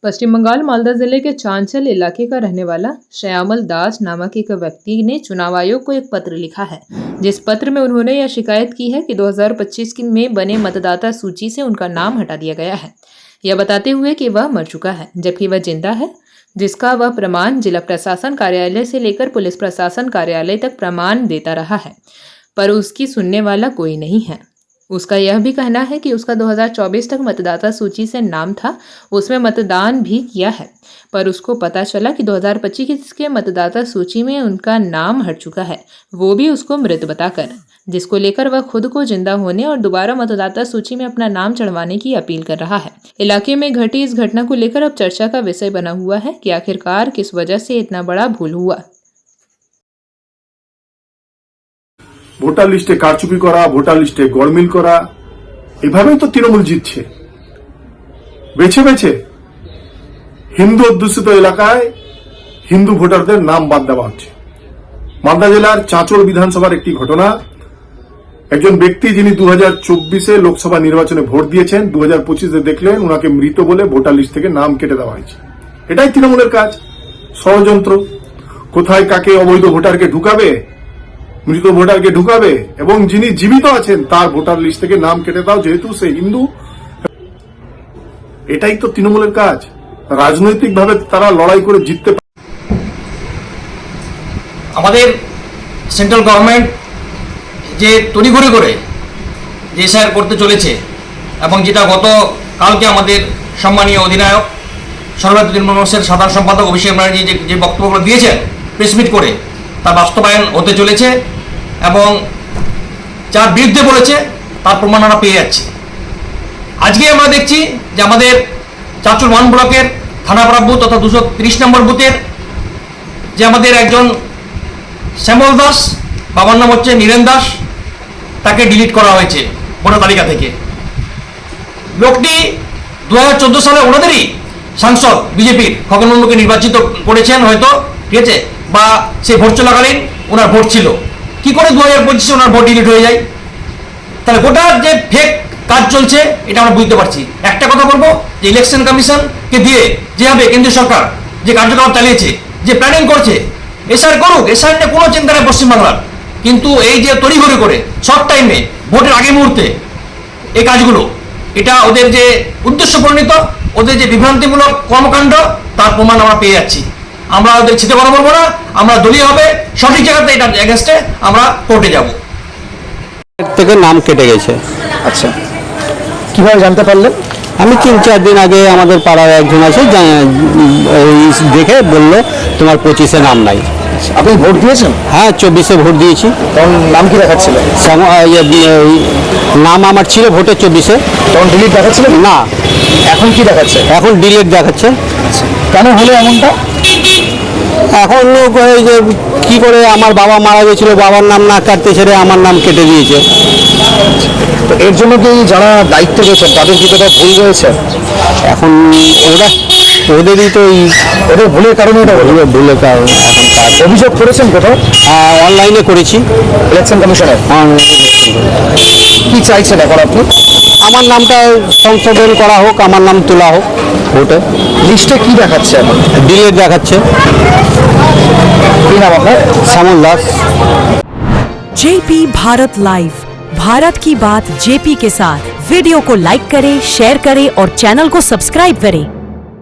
पश्चिम बंगाल मालदा जिले के चांचल इलाके का रहने वाला श्यामल दास नामक एक व्यक्ति ने चुनाव आयोग को एक पत्र लिखा है, जिस पत्र में उन्होंने यह शिकायत की है कि 2025 में बने मतदाता सूची से उनका नाम हटा दिया गया है, यह बताते हुए कि वह मर चुका है जबकि वह जिंदा है, जिसका वह प्रमाण जिला प्रशासन कार्यालय से लेकर पुलिस प्रशासन कार्यालय तक प्रमाण देता रहा है, पर उसकी सुनने वाला कोई नहीं है। उसका यह भी कहना है कि उसका 2024 तक मतदाता सूची से नाम था, उसमें मतदान भी किया है, पर उसको पता चला कि 2025 के मतदाता सूची में उनका नाम हट चुका है, वो भी उसको मृत बताकर, जिसको लेकर वह खुद को जिंदा होने और दोबारा मतदाता सूची में अपना नाम चढ़वाने की अपील कर रहा है। इलाके में घटी इस घटना को लेकर अब चर्चा का विषय बना हुआ है कि आखिरकार किस वजह से इतना बड़ा भूल हुआ। ভোটার লিস্টে কারচুপি করা, ভোটার লিস্টে গড়মিল করা, এভাবেই তো তৃণমূল জিতছে। বেছে বেছে হিন্দু অধ্যুষিত এলাকায় হিন্দু ভোটারদের নাম বাদ দেওয়া হচ্ছে। মালদা জেলার চাঁচল বিধানসভার একটি ঘটনা। একজন ব্যক্তি যিনি 2024-এ লোকসভা নির্বাচনে ভোট দিয়েছেন, 2025-এ দেখলেন ওনাকে মৃত বলে ভোটার লিস্ট থেকে নাম কেটে দেওয়া হয়েছে। এটাই তৃণমূলের কাজ, ষড়যন্ত্র। কোথায় কাকে অবৈধ ভোটারকে ঢুকাবে, মৃত ভোটারকে ঢুকাবে এবং যিনি জীবিত আছেন তার ভোটার লিস্ট থেকে নাম কেটে দাও যেহেতু সে হিন্দু। এটাই তো তৃণমূলের কাজ। রাজনৈতিকভাবে তারা লড়াই করে জিততে পারে। আমাদের সেন্ট্রাল গভর্নমেন্ট যে তড়িঘড়ি করে যে এসআইআর করতে চলেছে এবং যেটা গত কালকে আমাদের সম্মানীয় অধিনায়ক সর্বভারতীয় তৃণমূল কংগ্রেসের সাধারণ সম্পাদক অভিষেক ব্যানার্জি যে বক্তব্যগুলো দিয়েছেন প্রেসমিট করে, তার বাস্তবায়ন হতে চলেছে এবং যার বিরুদ্ধে বলেছে তার প্রমাণ আমরা পেয়ে যাচ্ছি। আজকে আমরা দেখছি যে আমাদের চাঁচল 1 ব্লকের থানাপাড়া বুথ তথা 230 নম্বর বুথের যে আমাদের একজন শ্যামল দাস, বাবার নাম হচ্ছে নীরেন দাস, তাকে ডিলিট করা হয়েছে ভোটার তালিকা থেকে। লোকটি 2014 সালে ওনাদেরই সাংসদ বিজেপির খগন মুর্মুকে নির্বাচিত করেছেন হয়তো, ঠিক আছে, বা সেই ভোট চলাকালীন ওনার ভোট ছিল। কি করে 2025-এ ওনার ভোট ডিলিট হয়ে যায়? তাহলে গোটা যে ফেক কাজ চলছে এটা আমরা বুঝতে পারছি। একটা কথা বলবো যে ইলেকশন কমিশনকে দিয়ে যেভাবে কেন্দ্রীয় সরকার যে কার্যকলাপ চালিয়েছে, যে প্ল্যানিং করছে, এসআর করুক, এসআর নিয়ে কোনো চিন্তা নেই পশ্চিমবাংলার, কিন্তু এই যে তড়িঘড়ি করে শর্ট টাইমে ভোটের আগে মুহূর্তে এই কাজগুলো, এটা ওদের যে উদ্দেশ্য পরিণত, ওদের যে বিভ্রান্তিমূলক কর্মকাণ্ড, তার প্রমাণ আমরা পেয়ে যাচ্ছি। আমরা ওদের ছিটে কথা বলবো না, আমরা দলীয় হবে সঠিক জায়গাতে এটা এগেনস্টে আমরা কোর্টে যাব। থেকে নাম কেটে গেছে। আচ্ছা, কিভাবে জানতে পারলেন? আমি 3-4 দিন আগে আমাদের পাড়ার একজন আছে দেখে বললো তোমার 25-এ নাম নাই। আপনি ভোট দিয়েছেন? হ্যাঁ, 24-এ ভোট দিয়েছি। তখন নাম কি দেখাচ্ছিল? নাম আমার ছিল ভোটে 24-এ। তখন ডিলিট দেখাচ্ছিল না। এখন কি দেখাচ্ছে? এখন ডিলিট দেখাচ্ছে। কেন হলো এমনটা? এখন এই যে কি করে আমার বাবা মারা গেছিল, বাবার নাম না কাটতে ছেড়ে আমার নাম কেটে দিয়েছে। তো এর জন্য কি যারা দায়িত্ব রয়েছেন তাদের কি কোথাও ভুল রয়েছে? এখন ওদেরই তো ওদের ভুলের কারণে এটা ভুলের কারণে অভিযোগ করেছেন কোথাও? অনলাইনে করেছি ইলেকশন কমিশনে। কি চাইছেন এখন আপনি? আমার নামটা সংশোধন করা হোক, আমার নাম তোলা হোক ভোটে। লিস্টে কি দেখাচ্ছে এখন? ডিলিট দেখাচ্ছে। কি নাম আপনার? শ্যামল দাস। जेपी भारत लाइव, भारत की बात जेपी के साथ। वीडियो को लाइक करें, शेयर करें और चैनल को सब्सक्राइब करें।